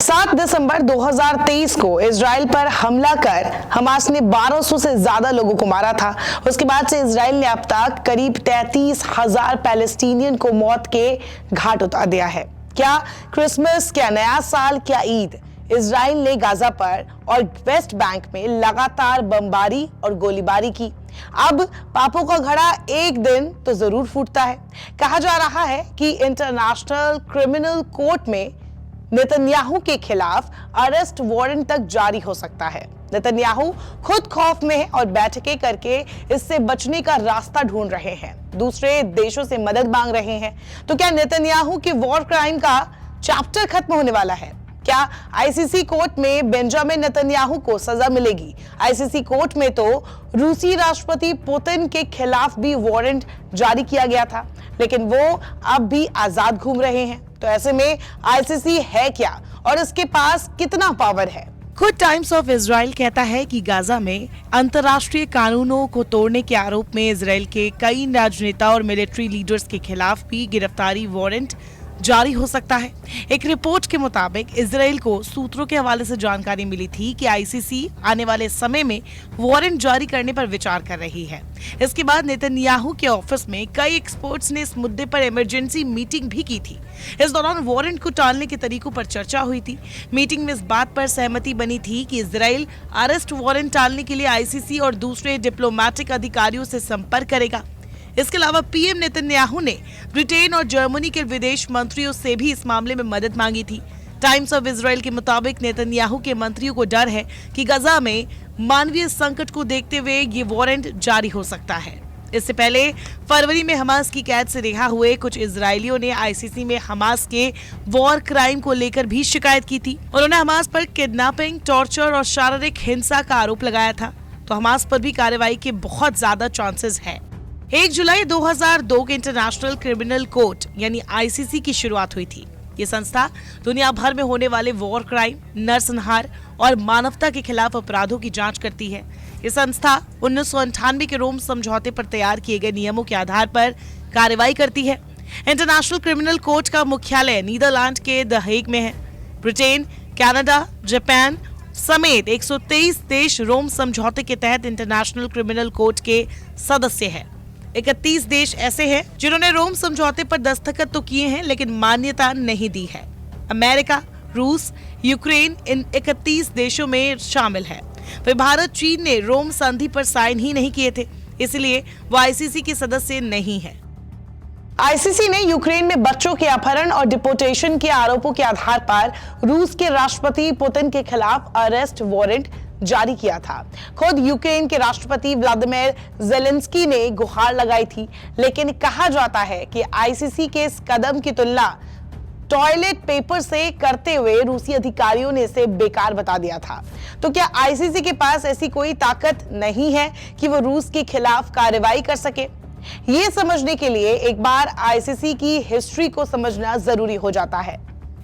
7 दिसंबर 2023 को इजराइल पर हमला कर हमास ने 1200 से ज्यादा लोगों को मारा था। उसके बाद से इजराइल ने अब तक करीब 33,000 पैलेस्टीनियन को मौत के घाट उतार दिया है। क्या क्रिसमस, क्या नया साल, क्या ईद, इजराइल ने गाजा पर और वेस्ट बैंक में लगातार बमबारी और गोलीबारी की। अब पापों का घड़ा एक दिन तो जरूर फूटता है। कहा जा रहा है कि इंटरनेशनल क्रिमिनल कोर्ट में नेतन्याहू के खिलाफ अरेस्ट वारंट तक जारी हो सकता है। नेतन्याहू खुद खौफ में है और बैठकें करके इससे बचने का रास्ता ढूंढ रहे हैं, दूसरे देशों से मदद मांग रहे हैं। तो क्या नेतन्याहू के वॉर क्राइम का चैप्टर खत्म होने वाला है? क्या आईसीसी कोर्ट में बेंजामिन नेतन्याहू को सजा मिलेगी? आईसीसी कोर्ट में तो रूसी राष्ट्रपति पुतिन के खिलाफ भी वारंट जारी किया गया था, लेकिन वो अब भी आजाद घूम रहे हैं। तो ऐसे में आईसीसी है क्या और इसके पास कितना पावर है? खुद टाइम्स ऑफ इजराइल कहता है कि गाजा में अंतर्राष्ट्रीय कानूनों को तोड़ने के आरोप में इजराइल के कई राजनेता और मिलिट्री लीडर्स के खिलाफ भी गिरफ्तारी वारंट जारी हो सकता है। एक रिपोर्ट के मुताबिक इजराइल को सूत्रों के हवाले से जानकारी मिली थी कि आईसीसी आने वाले समय में वारंट जारी करने पर विचार कर रही है। इसके बाद नेतन्याहू के ऑफिस में कई एक्सपर्ट्स ने इस मुद्दे पर इमरजेंसी मीटिंग भी की थी। इस दौरान वारंट को टालने के तरीकों पर चर्चा हुई थी। मीटिंग में इस बात पर सहमति बनी थी कि इजराइल अरेस्ट वारंट टालने के लिए आईसीसी और दूसरे डिप्लोमेटिक अधिकारियों से संपर्क करेगा। इसके अलावा पीएम नेतन्याहू ने ब्रिटेन और जर्मनी के विदेश मंत्रियों से भी इस मामले में मदद मांगी थी। टाइम्स ऑफ इजराइल के मुताबिक नेतन्याहू के मंत्रियों को डर है कि गाजा में मानवीय संकट को देखते हुए ये वारंट जारी हो सकता है। इससे पहले फरवरी में हमास की कैद से रिहा हुए कुछ इजरायलियों ने आईसीसी में हमास के वॉर क्राइम को लेकर भी शिकायत की थी। उन्होंने हमास पर किडनैपिंग, टॉर्चर और शारीरिक हिंसा का आरोप लगाया था। तो हमास पर भी कार्रवाई के बहुत ज्यादा चांसेस है। 1 जुलाई 2002 के इंटरनेशनल क्रिमिनल कोर्ट यानी आईसीसी की शुरुआत हुई थी। ये संस्था दुनिया भर में होने वाले वॉर क्राइम, नरसंहार और मानवता के खिलाफ अपराधों की जांच करती है। ये संस्था 1998 के रोम समझौते पर तैयार किए गए नियमों के आधार पर कार्रवाई करती है। इंटरनेशनल क्रिमिनल कोर्ट का मुख्यालय नीदरलैंड के द हेग में है। ब्रिटेन, कनाडा, जापान समेत 123 देश रोम समझौते के तहत इंटरनेशनल क्रिमिनल कोर्ट के सदस्य हैं। 31 देश ऐसे हैं जिन्होंने रोम समझौते पर दस्तखत तो किए हैं लेकिन मान्यता नहीं दी है। अमेरिका, रूस, यूक्रेन इन 31 देशों में शामिल है। वह भारत, चीन ने रोम संधि पर साइन ही नहीं किए थे, इसलिए वो आईसीसी के सदस्य नहीं है। आईसीसी ने यूक्रेन में बच्चों के अपहरण और डिपोर्टेशन के आरोपों के आधार पर रूस के राष्ट्रपति पुतिन के खिलाफ अरेस्ट वारंट जारी किया था। खुद यूक्रेन के राष्ट्रपति व्लादिमीर ज़ेलेंस्की ने गुहार लगाई थी, लेकिन कहा जाता है कि आईसीसी के इस कदम की तुलना टॉयलेट पेपर से करते हुए रूसी अधिकारियों ने इसे बेकार बता दिया था। तो क्या आईसीसी के पास ऐसी कोई ताकत नहीं है कि वो रूस के खिलाफ कार्रवाई कर सके? ये समझने के लिए एक बार आईसीसी की हिस्ट्री को समझना जरूरी हो जाता है।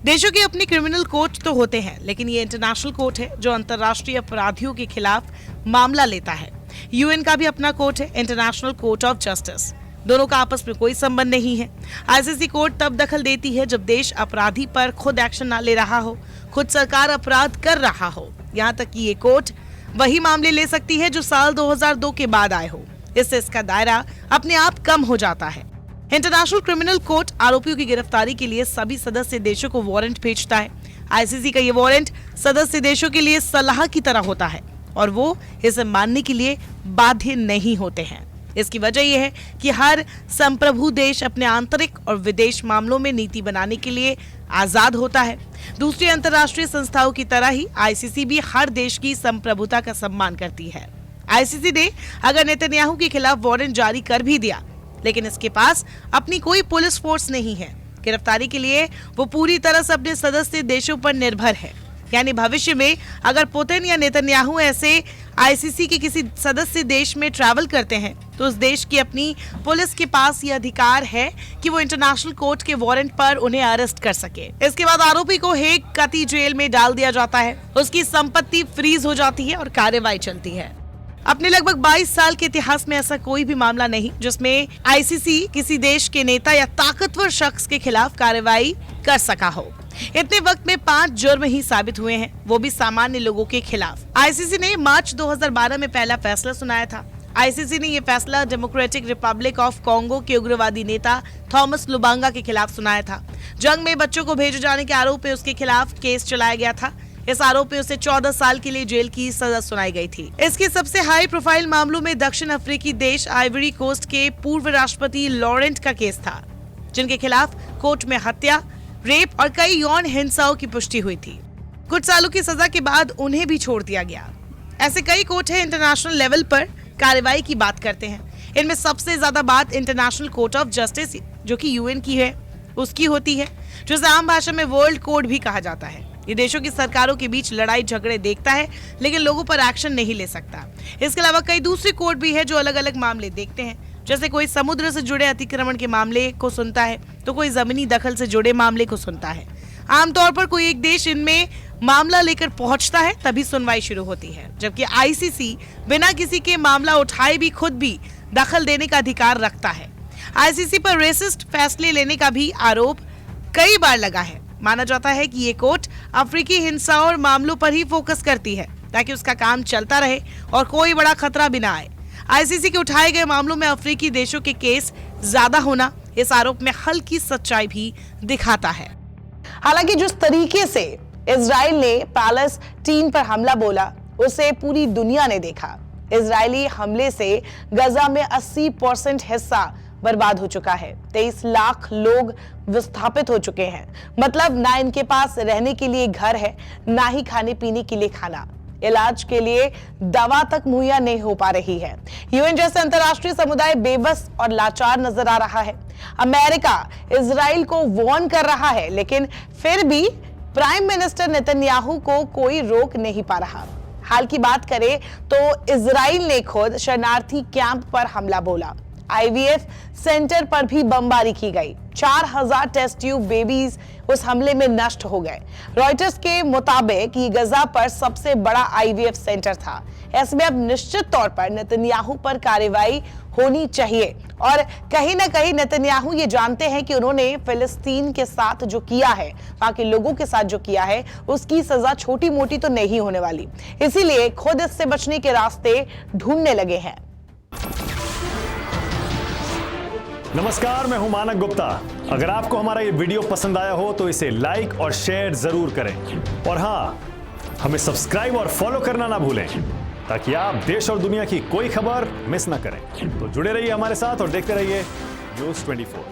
देशों के अपने क्रिमिनल कोर्ट तो होते हैं, लेकिन ये इंटरनेशनल कोर्ट है जो अंतर्राष्ट्रीय अपराधियों के खिलाफ मामला लेता है। यूएन का भी अपना कोर्ट है, इंटरनेशनल कोर्ट ऑफ जस्टिस। दोनों का आपस में कोई संबंध नहीं है। आईसीसी कोर्ट तब दखल देती है जब देश अपराधी पर खुद एक्शन ना ले रहा हो, खुद सरकार अपराध कर रहा हो। यहाँ तक कि ये कोर्ट वही मामले ले सकती है जो साल 2002 के बाद आए हो। इससे इसका दायरा अपने आप कम हो जाता है। इंटरनेशनल क्रिमिनल कोर्ट आरोपियों की गिरफ्तारी के लिए सभी सदस्य देशों को वारंट भेजता है। आईसीसी का ये वारंट सदस्य देशों के लिए सलाह की तरह होता है और वो इसे मानने के लिए बाध्य नहीं होते हैं। इसकी वजह यह है कि हर संप्रभु देश अपने आंतरिक और विदेश मामलों में नीति बनाने के लिए आजाद होता है। दूसरी अंतर्राष्ट्रीय संस्थाओं की तरह ही आईसीसी भी हर देश की संप्रभुता का सम्मान करती है। आईसीसी ने अगर नेतन्याहू के खिलाफ वारंट जारी कर भी दिया, लेकिन इसके पास अपनी कोई पुलिस फोर्स नहीं है। गिरफ्तारी के लिए वो पूरी तरह से अपने सदस्य देशों पर निर्भर है। यानी भविष्य में अगर पुतिन या नेतन्याहू ऐसे आईसीसी के किसी सदस्य देश में ट्रैवल करते हैं, तो उस देश की अपनी पुलिस के पास ये अधिकार है कि वो इंटरनेशनल कोर्ट के वारंट पर उन्हें अरेस्ट कर सके। इसके बाद आरोपी को हेग कती जेल में डाल दिया जाता है, उसकी संपत्ति फ्रीज हो जाती है और कार्रवाई चलती है। अपने लगभग 22 साल के इतिहास में ऐसा कोई भी मामला नहीं जिसमें आईसीसी किसी देश के नेता या ताकतवर शख्स के खिलाफ कार्रवाई कर सका हो। इतने वक्त में 5 जुर्म ही साबित हुए हैं, वो भी सामान्य लोगों के खिलाफ। आईसीसी ने मार्च 2012 में पहला फैसला सुनाया था। आईसीसी ने ये फैसला डेमोक्रेटिक रिपब्लिक ऑफ कॉन्गो के उग्रवादी नेता थॉमस लुबांगा के खिलाफ सुनाया था। जंग में बच्चों को भेजे जाने के आरोप में उसके खिलाफ केस चलाया गया था। इस आरोप में उसे 14 साल के लिए जेल की सजा सुनाई गई थी। इसके सबसे हाई प्रोफाइल मामलों में दक्षिण अफ्रीकी देश आइवरी कोस्ट के पूर्व राष्ट्रपति लॉरेंट का केस था, जिनके खिलाफ कोर्ट में हत्या, रेप और कई यौन हिंसाओं की पुष्टि हुई थी। कुछ सालों की सजा के बाद उन्हें भी छोड़ दिया गया। ऐसे कई कोर्ट हैं इंटरनेशनल लेवल पर कार्रवाई की बात करते हैं। इनमें सबसे ज्यादा बात इंटरनेशनल कोर्ट ऑफ जस्टिस, जो कि यूएन की है, उसकी होती है, जिसे आम भाषा में वर्ल्ड कोर्ट भी कहा जाता है। ये देशों की सरकारों के बीच लड़ाई झगड़े देखता है, लेकिन लोगों पर एक्शन नहीं ले सकता। इसके अलावा कई दूसरे कोर्ट भी है जो अलग अलग मामले देखते हैं। जैसे कोई समुद्र से जुड़े अतिक्रमण के मामले को सुनता है, तो कोई जमीनी दखल से जुड़े मामले को सुनता है। आमतौर पर कोई एक देश इनमें मामला लेकर पहुंचता है, तभी सुनवाई शुरू होती है, जबकि आईसीसी बिना किसी के मामला उठाए भी खुद भी दखल देने का अधिकार रखता है। आईसीसी पर रेसिस्ट फैसले लेने का भी आरोप कई बार लगा है। माना जाता है कि ये कोर्ट अफ्रीकी हिंसा और मामलों पर ही फोकस करती है, ताकि उसका काम चलता रहे और कोई बड़ा खतरा भी ना आए। आईसीसी के उठाए गए मामलों में अफ्रीकी देशों के केस ज्यादा होना इस आरोप में हल्की सच्चाई भी दिखाता है। हालांकि जिस तरीके से इजराइल ने पैलेस्टीन पर हमला बोला, उसे पूरी दुनिया ने देखा। इजरायली हमले से गजा में 80% हिस्सा बर्बाद हो चुका है। 23 लाख लोग विस्थापित हो चुके हैं। मतलब ना इनके पास रहने के लिए घर है, ना ही खाने पीने के लिए खाना, इलाज के लिए दवा तक मुहैया नहीं हो पा रही है। यूएन जैसे अंतर्राष्ट्रीय समुदाय बेबस और लाचार नजर आ रहा है। अमेरिका इजराइल को वार्न कर रहा है, लेकिन फिर भी प्राइम मिनिस्टर नेतन्याहू को कोई रोक नहीं पा रहा। हाल की बात करें तो इजराइल ने खुद शरणार्थी कैंप पर हमला बोला। आईवीएफ सेंटर पर भी बमबारी की गई। 4000 टेस्ट ट्यूब बेबीज उस हमले में नष्ट हो गए। रॉयटर्स के मुताबिक ये गजा पर सबसे बड़ा आईवीएफ सेंटर था। ऐसे में अब निश्चित तौर पर नेतन्याहू पर कार्रवाई होनी चाहिए, और कहीं ना कहीं नेतन्याहू ये जानते हैं कि उन्होंने फिलिस्तीन के साथ जो किया है, वहां के लोगों के साथ जो किया है, उसकी सजा छोटी मोटी तो नहीं होने वाली। इसीलिए खुद इससे बचने के रास्ते ढूंढने लगे हैं। नमस्कार, मैं हूं मानक गुप्ता। अगर आपको हमारा ये वीडियो पसंद आया हो तो इसे लाइक और शेयर जरूर करें, और हाँ, हमें सब्सक्राइब और फॉलो करना ना भूलें, ताकि आप देश और दुनिया की कोई खबर मिस ना करें। तो जुड़े रहिए हमारे साथ और देखते रहिए न्यूज़ 24।